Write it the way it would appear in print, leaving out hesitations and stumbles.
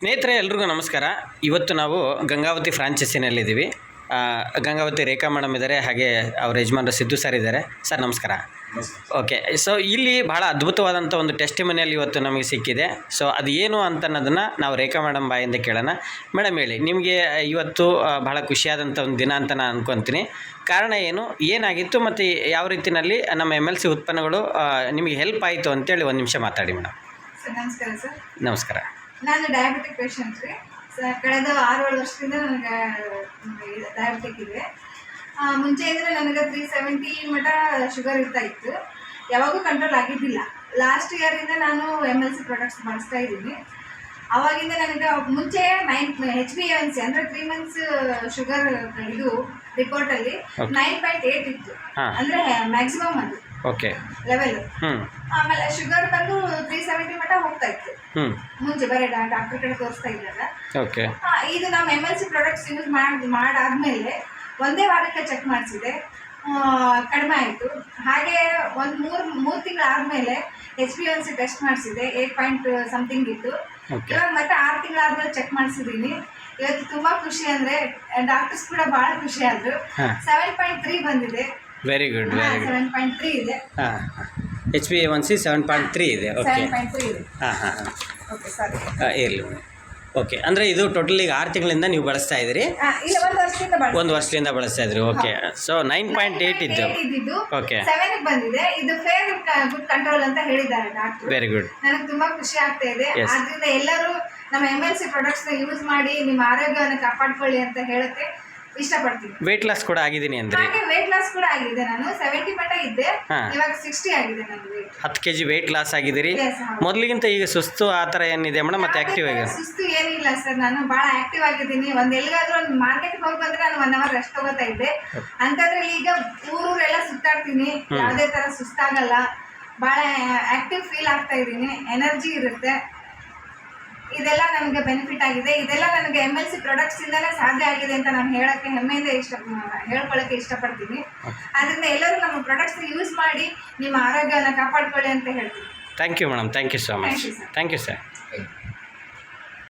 ಸ್ನೇಹಿತರೆ ಎಲ್ರಿಗೂ ನಮಸ್ಕಾರ. ಇವತ್ತು ನಾವು ಗಂಗಾವತಿ ಫ್ರಾಂಚೈಸಿನಲ್ಲಿದ್ದೀವಿ. ಗಂಗಾವತಿ ರೇಖಾ ಮೇಡಮ್ ಇದ್ದಾರೆ, ಹಾಗೆ ಅವ್ರ ಯಜಮಾನರು ಸಿದ್ದು ಸರ್ ಇದ್ದಾರೆ. ಸರ್ ನಮಸ್ಕಾರ. ಓಕೆ, ಸೊ ಇಲ್ಲಿ ಭಾಳ ಅದ್ಭುತವಾದಂಥ ಒಂದು ಟೆಸ್ಟಿಮನಿಯಲ್ಲಿ ಇವತ್ತು ನಮಗೆ ಸಿಕ್ಕಿದೆ. ಸೊ ಅದು ಏನು ಅಂತ ಅನ್ನೋದನ್ನು ನಾವು ರೇಖಾ ಮೇಡಮ್ ಬಾಯಿಂದ ಕೇಳೋಣ. ಮೇಡಮ್ ಹೇಳಿ, ನಿಮಗೆ ಇವತ್ತು ಭಾಳ ಖುಷಿಯಾದಂಥ ಒಂದು ದಿನ ಅಂತ ನಾನು ಅಂದ್ಕೊತೀನಿ. ಕಾರಣ ಏನಾಗಿತ್ತು ಮತ್ತು ಯಾವ ರೀತಿಯಲ್ಲಿ ನಮ್ಮ MLC ಉತ್ಪನ್ನಗಳು ನಿಮಗೆ ಹೆಲ್ಪ್ ಆಯಿತು ಅಂತೇಳಿ ಒಂದು ನಿಮಿಷ ಮಾತಾಡಿ ಮೇಡಮ್. ನಮಸ್ಕಾರ ಸರ್. ನಮಸ್ಕಾರ. ನಾನು ಡಯಾಬಿಟಿಕ್ ಪೇಷಂಟ್ ರೀ. ಕಳೆದ 6-7 ವರ್ಷದಿಂದ ನನಗೆ ಡಯಾಬಿಟಿಕ್ ಇದೆ. ಮುಂಚೆ ಇದ್ರೆ ನನಗೆ 370 ಮಟ ಶುಗರ್ ಇತ್ತು. ಯಾವಾಗೂ ಕಂಟ್ರೋಲ್ ಆಗಿದ್ದಿಲ್ಲ. ಲಾಸ್ಟ್ ಇಯರಿಂದ ನಾನು MLC ಪ್ರಾಡಕ್ಟ್ಸ್ ಬಳಸ್ತಾ ಇದ್ದೀನಿ. ಅವಾಗಿಂದ ನನಗೆ ಮುಂಚೆ HbA1c ಅಂದರೆ 3 months ಶುಗರ್ ಇದು ರಿಪೋರ್ಟಲ್ಲಿ 9.8 ಇತ್ತು. ಅಂದರೆ ಮ್ಯಾಕ್ಸಿಮಮ್ ಅದು ಓಕೆ ಲೆವೆಲ್. ಆಮೇಲೆ ಶುಗರ್ ಬಂದು 370 ಮಟ ಹೋಗ್ತಾ ಇತ್ತು ಮುಂಚೆ, ಬರೀ ಡಾಕ್ಟರ್ ಕಡೆ ತೋರಿಸ್ತಾ ಇದ್ದಾಗ. ಇದು ನಮ್ಮ MLC ಪ್ರಾಡಕ್ಟ್ಸ್ ಯೂಸ್ ಮಾಡಾದ್ಮೇಲೆ ಒಂದೇ ವಾರಕ್ಕೆ ಚೆಕ್ ಮಾಡಿಸಿದೆ, ಕಡಿಮೆ ಆಯಿತು. ಹಾಗೆ ಒಂದು ಮೂರು ತಿಂಗಳಾದಮೇಲೆ HbA1c ಟೆಸ್ಟ್ ಮಾಡಿಸಿದೆ, 8 ಸಮಥಿಂಗ್ ಇತ್ತು. ಇವಾಗ ಮತ್ತೆ 6 ತಿಂಗಳಾದ್ಮೇಲೆ ಚೆಕ್ ಮಾಡಿಸಿದ್ದೀನಿ. ಇವತ್ತು ತುಂಬ ಖುಷಿ, ಅಂದರೆ ಡಾಕ್ಟರ್ಸ್ ಕೂಡ ಭಾಳ ಖುಷಿ ಆದರು. 7.3 ಬಂದಿದೆ. Very good, very good. 7.3 ಇದೆ. HbA1c 7.3 ಇದೆ. ಓಕೆ, 7.3 ಇದೆ. ಓಕೆ, ಸಾರಿ. ಇರಲಿ. ಓಕೆ, ಅಂದರೆ ಇದು ಟೋಟಲ್ ಈಗ 6 ತಿಂಗಳಿಂದ ನೀವು ಬಳಸ್ತಾ ಇದ್ದೀರಿ? ಇಲ್ಲ, 1 ವರ್ಷದಿಂದ ಒಂದು ವರ್ಷದಿಂದ ಬಳಸ್ತಾ ಇದ್ರಿ. ಓಕೆ, ಸೊ 9.8 ಇದ್ದು ಓಕೆ 7 ಬಂದಿದೆ. ಇದು ಫೇರ್ ಗುಡ್ ಕಂಟ್ರೋಲ್ ಅಂತ ಹೇಳಿದ್ದಾರೆ ಡಾಕ್ಟರ್. Very good. ನನಗೆ ತುಂಬಾ ಖುಷಿ ಆಗ್ತಾ ಇದೆ. ಆದ್ರಿಂದ ಎಲ್ಲರೂ ನಮ್ಮ MLC ಪ್ರಾಡಕ್ಟ್ಸ್ ನ ಯೂಸ್ ಮಾಡಿ ನಿಮ್ಮ ಆರೋಗ್ಯವನ್ನು ಕಾಪಾಡ್ಕೊಳ್ಳಿ ಅಂತ ಹೇಳಕ್ಕೆ ಇಷ್ಟಪಡ್ತೀನಿ. ವೇಟ್ ಲಾಸ್ ಕೂಡ ಆಗಿದ್ದೀನಿ ಅಂದ್ರೆ? ಹಾಗೆ ವೇಟ್ ಲಾಸ್ ಕೂಡ ಆಗಿದೆ. ನಾನು 70 ಮಟ ಇದ್ದೆ, ಇವಾಗ 60 ಆಗಿದೆ ನನ್ನ ವೇಟ್. 10 kg ವೇಟ್ ಲಾಸ್ ಆಗಿದ್ದೀರಿ. ಮೊದಲಿಗಿಂತ ಈಗ ಸುಸ್ತು ಆ ಥರ ಏನಿದೆ ಮೇಡಮ್? ಮತ್ತೆ ಆಕ್ಟಿವ್ ಆಗಿ? ಸುಸ್ತು ಏನಿಲ್ಲ ಸರ್, ನಾನು ಭಾಳ ಆಕ್ಟಿವ್ ಆಗಿದ್ದೀನಿ. ಎಲ್ಲಿಗಾದ್ರೂ ಒಂದು ಮಾರ್ಕೆಟ್ಗೆ ಹೋಗಿ ಬಂದ್ರೆ ನಾನು 1 hour ರೆಸ್ಟ್ ತಗೋತಾ ಇದ್ದೆ. ಅಂತದ್ರಲ್ಲಿ ಈಗ ಊರೆಲ್ಲ ಸುತ್ತಾಡ್ತೀನಿ, ಯಾವುದೇ ಥರ ಸುಸ್ತಾಗಲ್ಲ. ಭಾಳ ಆಕ್ಟಿವ್ ಫೀಲ್ ಆಗ್ತಾ ಇದ್ದೀನಿ, ಎನರ್ಜಿ ಇರುತ್ತೆ. ಇದೆಲ್ಲ ನನಗೆ ಬೆನಿಫಿಟ್ ಆಗಿದೆ. ಇದೆಲ್ಲ ನನಗೆ MLC ಪ್ರಾಡಕ್ಟ್ಸ್ ಇಂದಲೇ ಸಾಧ್ಯ ಆಗಿದೆ ಅಂತ ನಾನು ಹೇಳಕ್ಕೆ ಹೆಮ್ಮೆಯಿಂದ ಹೇಳ್ಕೊಳ್ಳೋಕ್ಕೆ ಇಷ್ಟಪಡ್ತೀನಿ. ಅದರಿಂದ ಎಲ್ಲರೂ ನಮ್ಮ ಪ್ರಾಡಕ್ಟ್ಸ್ ಯೂಸ್ ಮಾಡಿ ನಿಮ್ಮ ಆರೋಗ್ಯವನ್ನು ಕಾಪಾಡ್ಕೊಳ್ಳಿ ಅಂತ ಹೇಳ್ತೀನಿ. Thank you madam, thank you so much. Thank you sir.